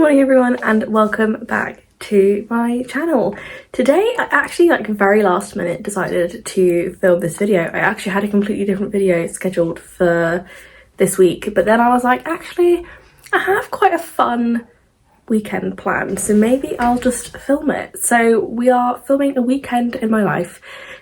morning everyone and welcome back to my channel. Today I actually very last minute decided to film this video. I actually had a completely different video scheduled for this week, but then I was like, actually I have quite a fun weekend planned, so maybe I'll just film it. So we are filming a weekend in my life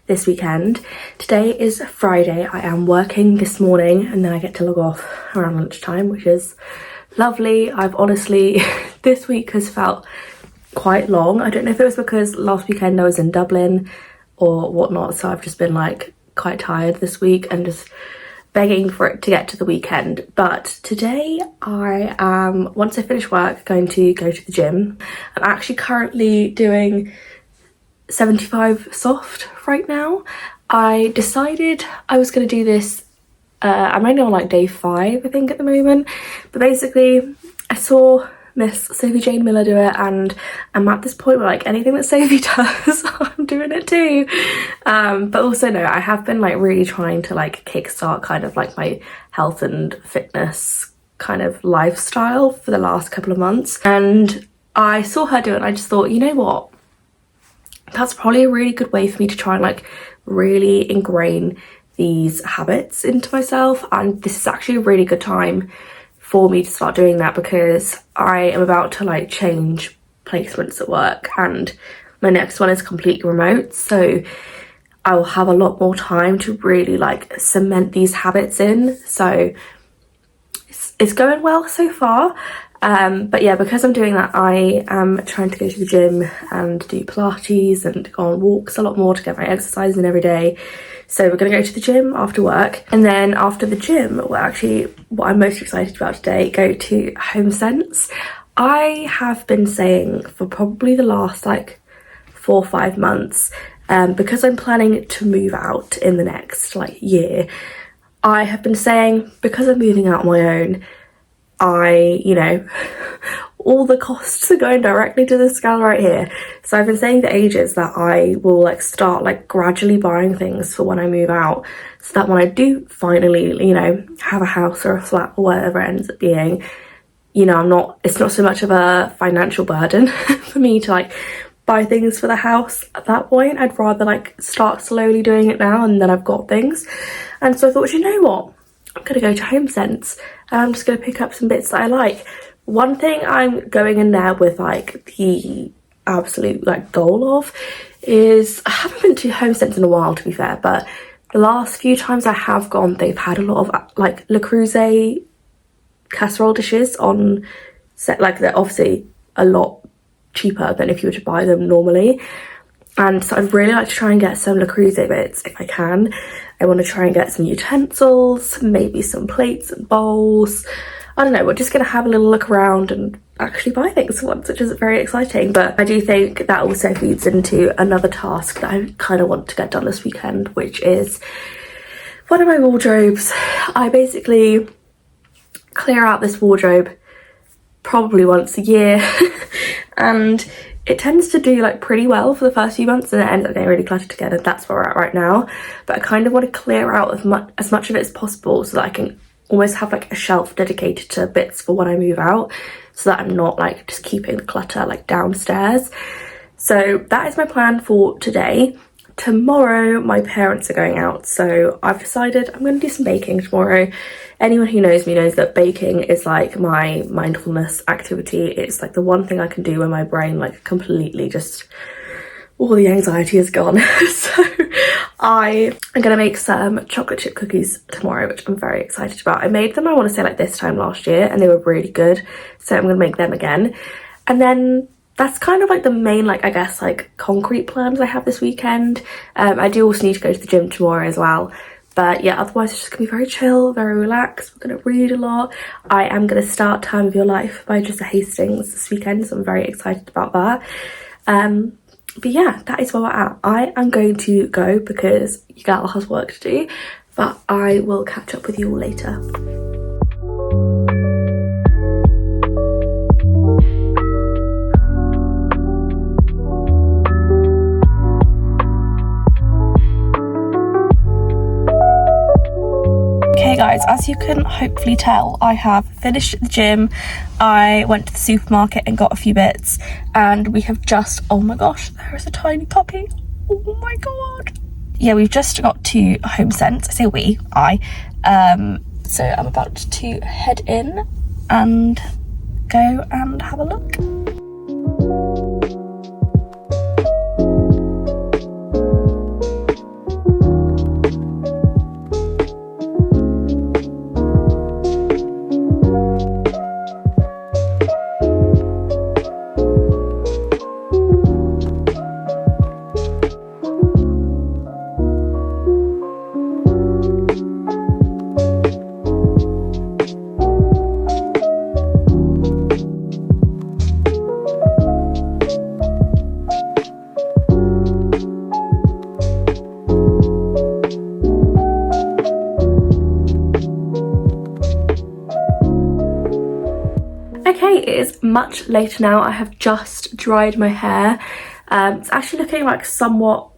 this weekend. Today is Friday. I am working this morning and then I get to log off around lunchtime, which is lovely. I've honestly, this week has felt quite long. I don't know if it was because last weekend I was in Dublin or whatnot, so I've just been like quite tired this week and just begging for it to get to the weekend. But today I am, once I finish work, going to go to the gym. I'm actually currently doing 75 soft right now. I decided I was going to do this I'm only on like day 5 I think at the moment, but basically I saw Miss Sophie Jane Miller do it and I'm at this point where like anything that Sophie does I'm doing it too. But also no, I have been like really trying to like kickstart kind of like my health and fitness kind of lifestyle for the last couple of months, and I saw her do it and I just thought, you know what, that's probably a really good way for me to try and like really ingrain these habits into myself, and this is actually a really good time for me to start doing that because I am about to like change placements at work and my next one is completely remote, so I will have a lot more time to really like cement these habits in. So it's going well so far. But yeah, because I'm doing that, I am trying to go to the gym and do Pilates and go on walks a lot more to get my exercise in every day. So we're going to go to the gym after work, and then after the gym, well actually what I'm most excited about today, go to HomeSense. I have been saying for probably the last like 4 or 5 months, because I'm planning to move out in the next like year, I have been saying because I'm moving out on my own, all the costs are going directly to this gal right here. So I've been saying for ages that I will like start like gradually buying things for when I move out, so that when I do finally, have a house or a flat or whatever it ends up being, it's not so much of a financial burden for me to like buy things for the house at that point. I'd rather like start slowly doing it now and then I've got things. And so I thought, you know what, I'm gonna go to HomeSense and I'm just gonna pick up some bits that I like. One thing I'm going in there with like the absolute like goal of is, I haven't been to HomeSense in a while to be fair, but the last few times I have gone, they've had a lot of like Le Creuset casserole dishes on set. Like they're obviously a lot cheaper than if you were to buy them normally, and so I'd really like to try and get some Le Creuset bits if I can. I want to try and get some utensils, maybe some plates and bowls. I don't know, we're just going to have a little look around and actually buy things once, which is very exciting. But I do think that also feeds into another task that I kind of want to get done this weekend, which is one of my wardrobes. I basically clear out this wardrobe probably once a year and it tends to do like pretty well for the first few months and it ends up getting really cluttered together. That's where we're at right now. But I kind of want to clear out as much of it as possible so that I can almost have like a shelf dedicated to bits for when I move out, so that I'm not like just keeping the clutter like downstairs. So that is my plan for today. Tomorrow my parents are going out, so I've decided I'm going to do some baking tomorrow. Anyone who knows me knows that baking is like my mindfulness activity. It's like the one thing I can do when my brain like completely just, all the anxiety is gone. So I am going to make some chocolate chip cookies tomorrow, which I'm very excited about. I made them, I want to say like this time last year, and they were really good, so I'm going to make them again. And then that's kind of like the main, like I guess like concrete plans I have this weekend. I do also need to go to the gym tomorrow as well, but yeah, otherwise it's just gonna be very chill, very relaxed. We're gonna read a lot. I am gonna start Time of Your Life by Jessa Hastings this weekend, so I'm very excited about that. But yeah, that is where we're at. I am going to go because your gal has work to do, but I will catch up with you all later. Okay guys, as you can hopefully tell, I have finished at the gym. I went to the supermarket and got a few bits, and we have just, oh my gosh, there is a tiny puppy. Oh my god. Yeah, we've just got to HomeSense. I say we, I. So I'm about to head in and go and have a look. Okay, it is much later now. I have just dried my hair. It's actually looking like somewhat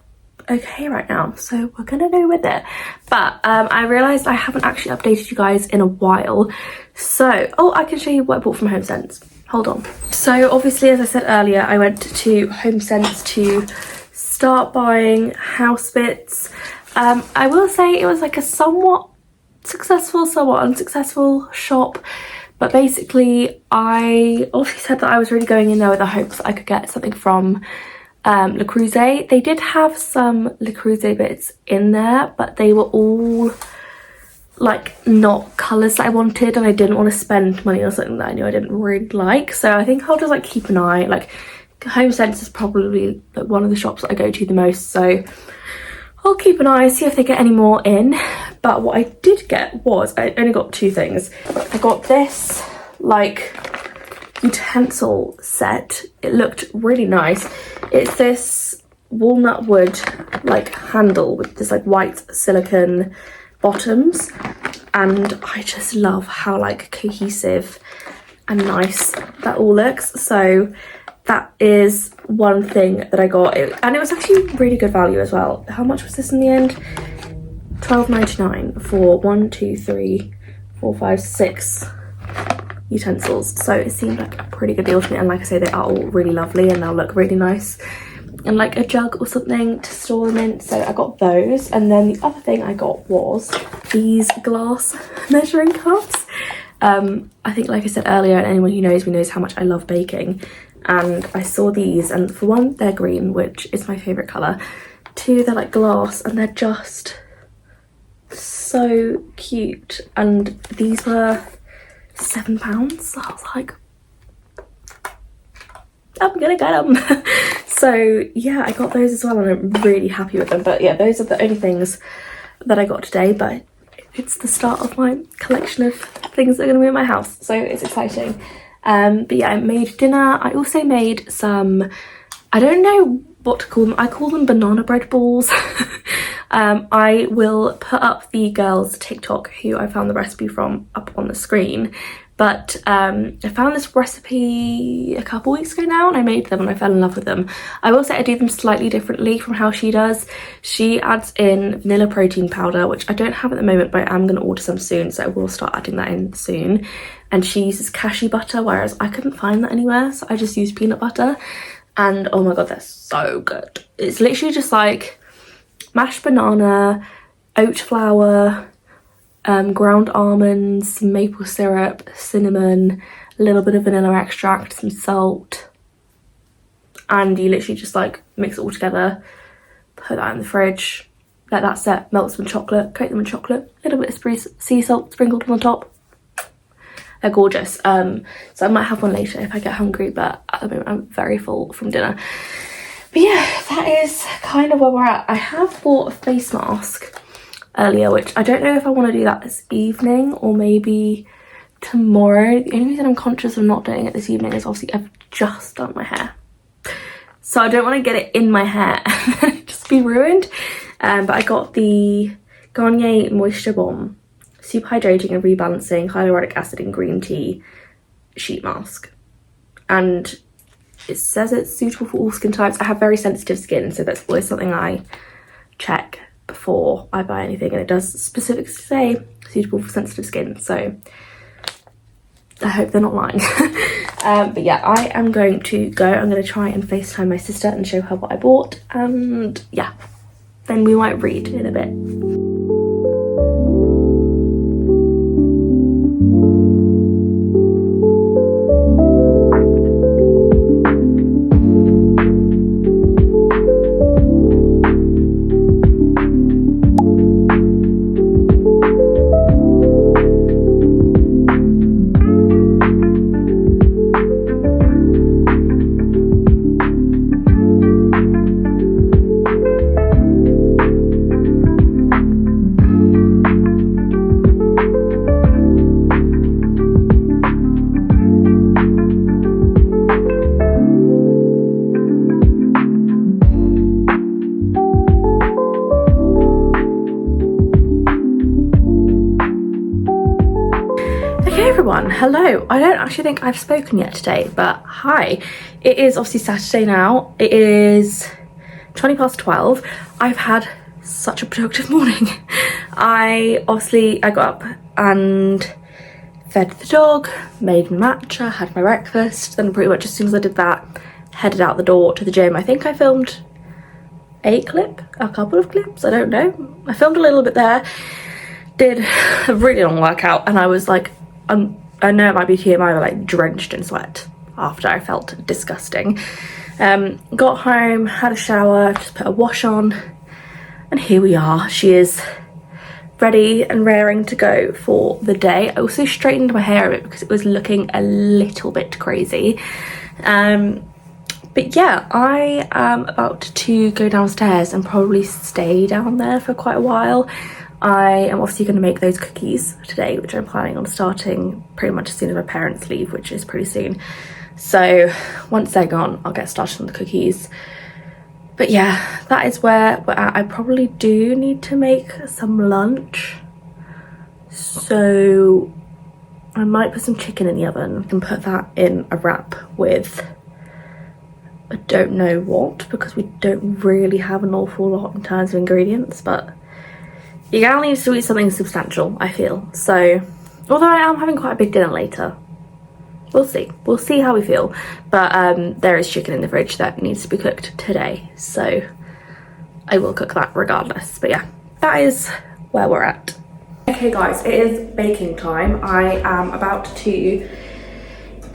okay right now, so we're gonna go with it. But I realised I haven't actually updated you guys in a while. So, oh, I can show you what I bought from HomeSense. Hold on. So obviously, as I said earlier, I went to HomeSense to start buying house bits. I will say it was like a somewhat successful, somewhat unsuccessful shop. But basically, I obviously said that I was really going in there with the hopes that I could get something from Le Creuset. They did have some Le Creuset bits in there, but they were all like not colours that I wanted, and I didn't want to spend money on something that I knew I didn't really like. So I think I'll just like keep an eye. Like HomeSense is probably like one of the shops that I go to the most, so I'll keep an eye, see if they get any more in. But what I did get was, I only got two things. I got this like utensil set. It looked really nice. It's this walnut wood like handle with this like white silicone bottoms, and I just love how like cohesive and nice that all looks. So that is one thing that I got, and it was actually really good value as well. How much was this in the end? £12.99 for 1, 2, 3, 4, 5, 6 utensils. So it seemed like a pretty good deal to me, and like I say, they are all really lovely and they'll look really nice and like a jug or something to store them in. So I got those, and then the other thing I got was these glass measuring cups. I think, like I said earlier, and anyone who knows me knows how much I love baking, and I saw these, and for one, they're green, which is my favorite colour. Two, they're like glass, and they're just so cute, and these were £7. So I was like, I'm gonna get them. So yeah, I got those as well, and I'm really happy with them. But yeah, those are the only things that I got today, but it's the start of my collection of things that are gonna be in my house, so it's exciting. But yeah, I made dinner. I also made some, I don't know what to call them, I call them banana bread balls. I will put up the girls' TikTok who I found the recipe from up on the screen, but I found this recipe a couple weeks ago now, and I made them and I fell in love with them. I will say I do them slightly differently from how she does. She adds in vanilla protein powder, which I don't have at the moment, but I'm going to order some soon, so I will start adding that in soon. And she uses cashew butter, whereas I couldn't find that anywhere, so I just used peanut butter. And oh my god, they're so good. It's literally just like mashed banana, oat flour, ground almonds, maple syrup, cinnamon, a little bit of vanilla extract, some salt, and you literally just like mix it all together, put that in the fridge, let that set, melt some chocolate, coat them in chocolate, a little bit of sea salt sprinkled on top. They're gorgeous. So I might have one later if I get hungry, but at the moment I'm very full from dinner. But yeah, that is kind of where we're at. I have bought a face mask earlier, which I don't know if I want to do that this evening or maybe tomorrow. The only reason I'm conscious of not doing it this evening is obviously I've just done my hair, so I don't want to get it in my hair and just be ruined. But I got the Garnier Moisture Bomb Super Hydrating and Rebalancing Hyaluronic Acid and Green Tea Sheet Mask, and it says it's suitable for all skin types. I have very sensitive skin, so that's always something I check before I buy anything, and it does specifically say suitable for sensitive skin, so I hope they're not lying. But yeah, I am going to go. I'm going to try and FaceTime my sister and show her what I bought, and yeah, then we might read in a bit. Everyone, hello. I don't actually think I've spoken yet today, but hi. It is obviously Saturday now. It is 12:20. I've had such a productive morning. I got up and fed the dog, made my matcha, had my breakfast, then pretty much as soon as I did that, headed out the door to the gym. I think I filmed a couple of clips, I don't know. I filmed a little bit there, did a really long workout, and I was like, I know it might be TMI, but like drenched in sweat after I felt disgusting. Got home, had a shower, just put a wash on, and here we are. She is ready and raring to go for the day. I also straightened my hair a bit because it was looking a little bit crazy. But yeah, I am about to go downstairs and probably stay down there for quite a while. I am obviously going to make those cookies today, which I'm planning on starting pretty much as soon as my parents leave, which is pretty soon. So once they're gone, I'll get started on the cookies. But yeah, that is where we're at. I probably do need to make some lunch, so I might put some chicken in the oven and put that in a wrap with I don't know what, because we don't really have an awful lot in terms of ingredients, but you kind of need to eat something substantial, I feel. So, although I am having quite a big dinner later, we'll see how we feel. But there is chicken in the fridge that needs to be cooked today, so I will cook that regardless. But yeah, that is where we're at. Okay guys, it is baking time. I am about to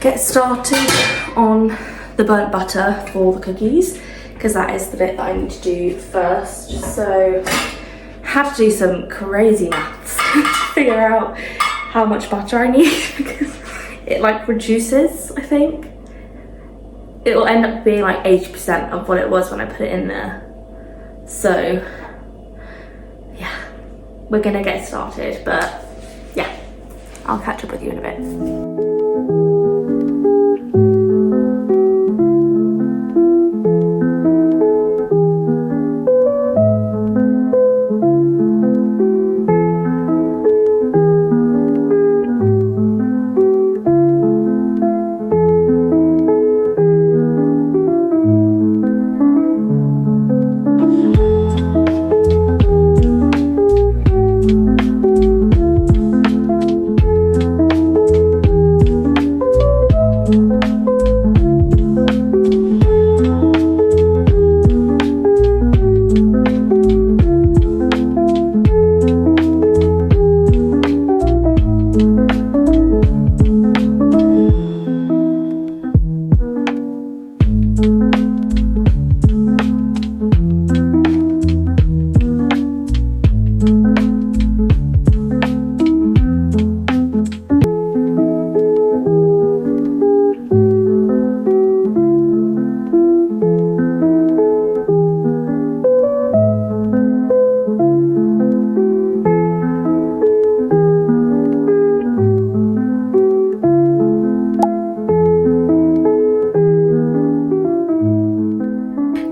get started on the burnt butter for the cookies, because that is the bit that I need to do first. So have to do some crazy maths to figure out how much butter I need, because it like reduces, I think. It will end up being like 80% of what it was when I put it in there. So yeah, we're gonna get started, but yeah, I'll catch up with you in a bit.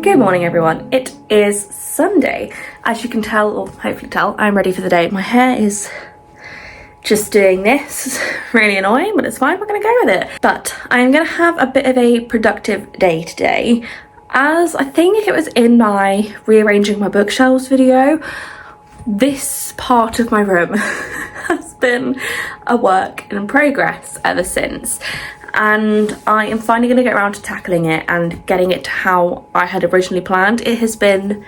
Good morning everyone, it is Sunday. As you can tell, or hopefully tell, I'm ready for the day. My hair is just doing this, really annoying, but it's fine, we're gonna go with it. But I'm gonna have a bit of a productive day today. As I think it was in my rearranging my bookshelves video, this part of my room has been a work in progress ever since, and I am finally going to get around to tackling it and getting it to how I had originally planned. It has been,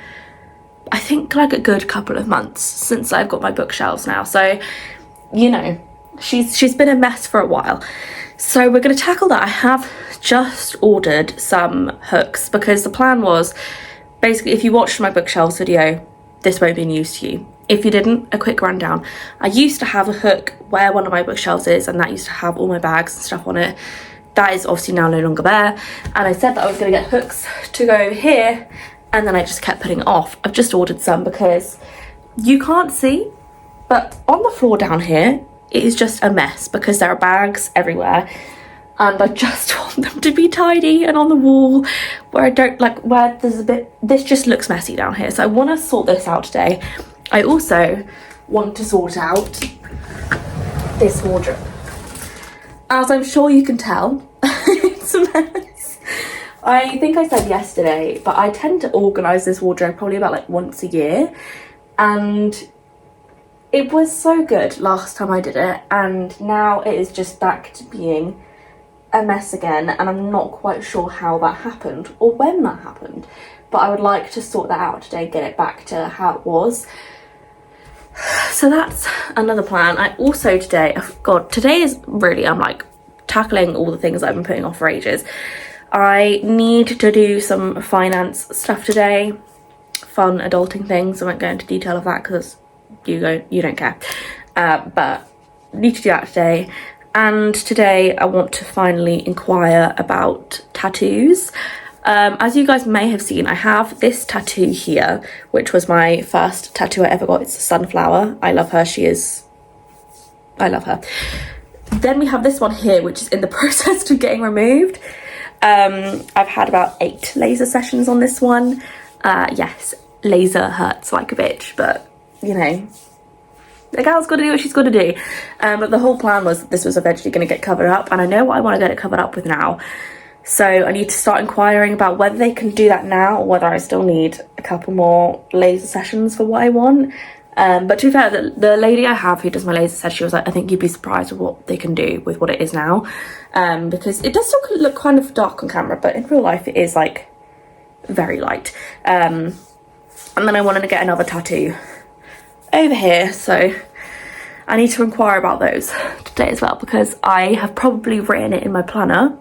I think, like a good couple of months since I've got my bookshelves now, so you know, she's been a mess for a while. So we're going to tackle that. I have just ordered some hooks because the plan was basically, if you watched my bookshelves video, this won't be news to you. If you didn't, a quick rundown. I used to have a hook where one of my bookshelves is, and that used to have all my bags and stuff on it. That is obviously now no longer there, and I said that I was going to get hooks to go over here, and then I just kept putting it off. I've just ordered some because you can't see, but on the floor down here it is just a mess because there are bags everywhere, and I just want them to be tidy and on the wall where I don't like, where there's a bit, this just looks messy down here. So I want to sort this out today. I also want to sort out this wardrobe. As I'm sure you can tell, it's a mess. I think I said yesterday, but I tend to organise this wardrobe probably about like once a year, and it was so good last time I did it, and now it is just back to being a mess again, and I'm not quite sure how that happened or when that happened, but I would like to sort that out today, get it back to how it was. So that's another plan. I also today, oh God, today is really, I'm like tackling all the things I've been putting off for ages. I need to do some finance stuff today, fun adulting things. I won't go into detail of that because you don't care, but need to do that today. And today I want to finally inquire about tattoos. As you guys may have seen, I have this tattoo here, which was my first tattoo I ever got. It's a sunflower. I love her. I love her. Then we have this one here, which is in the process of getting removed. I've had about 8 laser sessions on this one. Yes, laser hurts like a bitch, but you know, the gal's got to do what she's got to do. But the whole plan was that this was eventually going to get covered up, and I know what I want to get it covered up with now. So I need to start inquiring about whether they can do that now or whether I still need a couple more laser sessions for what I want. But to be fair, the lady I have who does my laser said, she was like, I think you'd be surprised with what they can do with what it is now. Because it does still look kind of dark on camera, but in real life it is like very light. And then I wanted to get another tattoo over here, so I need to inquire about those today as well, because I have probably written it in my planner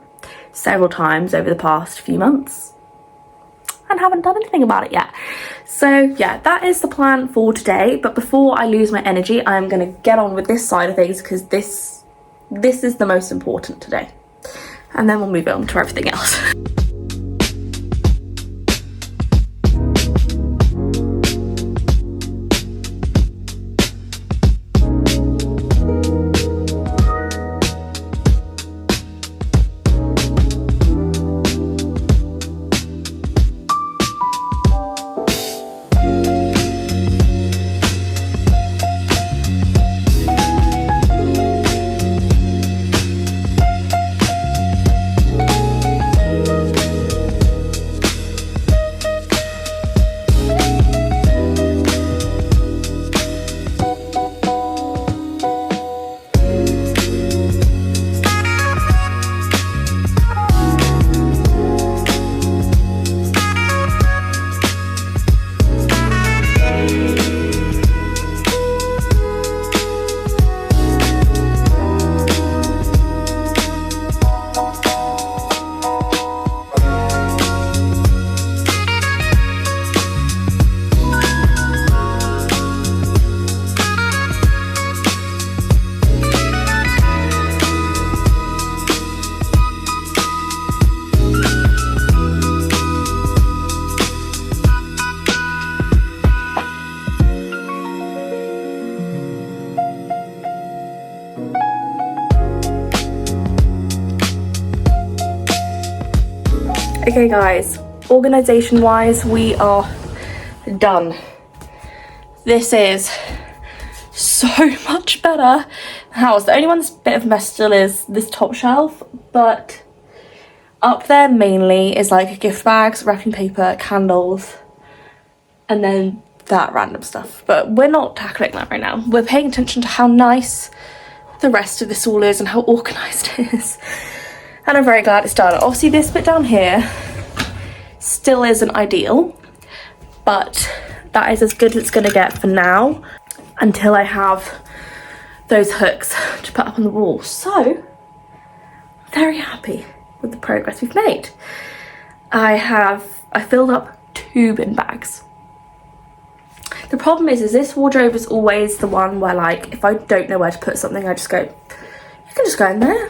several times over the past few months and haven't done anything about it yet. So yeah, that is the plan for today. But before I lose my energy, I'm going to get on with this side of things, because this is the most important today, and then we'll move on to everything else. Okay guys, organisation wise we are done. This is so much better. House, the only one that's a bit of a mess still is this top shelf, but up there mainly is like gift bags, wrapping paper, candles, and then that random stuff. But we're not tackling that right now. We're paying attention to how nice the rest of this all is and how organised it is. And I'm very glad it's done. Obviously this bit down here still isn't ideal, but that is as good as it's going to get for now until I have those hooks to put up on the wall. So very happy with the progress we've made. I filled up 2 bin bags. The problem is this wardrobe is always the one where, like, if I don't know where to put something, I just go, you can just go in there.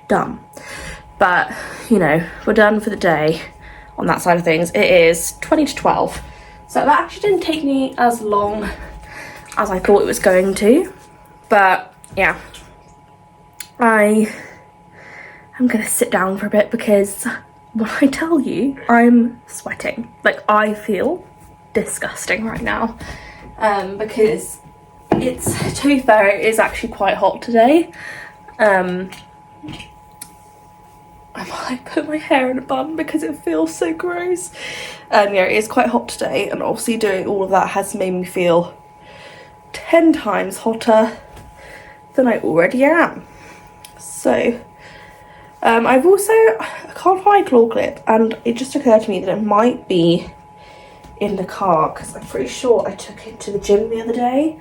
Done. But, you know, we're done for the day on that side of things. It is 20 to 12. So that actually didn't take me as long as I thought it was going to. But, yeah. I'm gonna sit down for a bit because when I tell you, I'm sweating. Like, I feel disgusting right now. Because it's, to be fair, it is actually quite hot today. I might put my hair in a bun because it feels so gross. And yeah, it is quite hot today, and obviously doing all of that has made me feel 10 times hotter than I already am. So I can't find my claw clip, and it just occurred to me that it might be in the car because I'm pretty sure I took it to the gym the other day,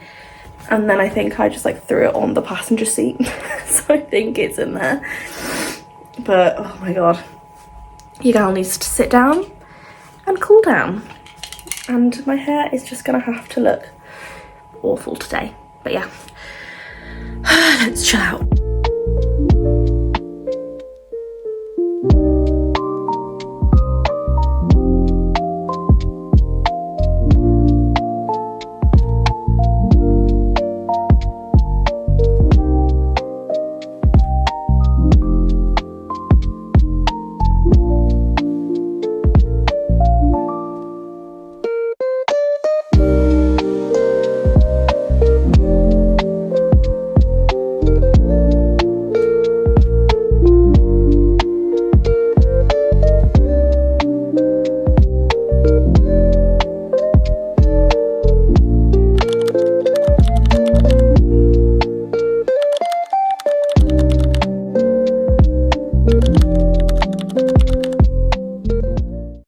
and then I think I just like threw it on the passenger seat. So I think it's in there. But oh my god, your girl needs to sit down and cool down, and my hair is just gonna have to look awful today. But yeah, let's chill out.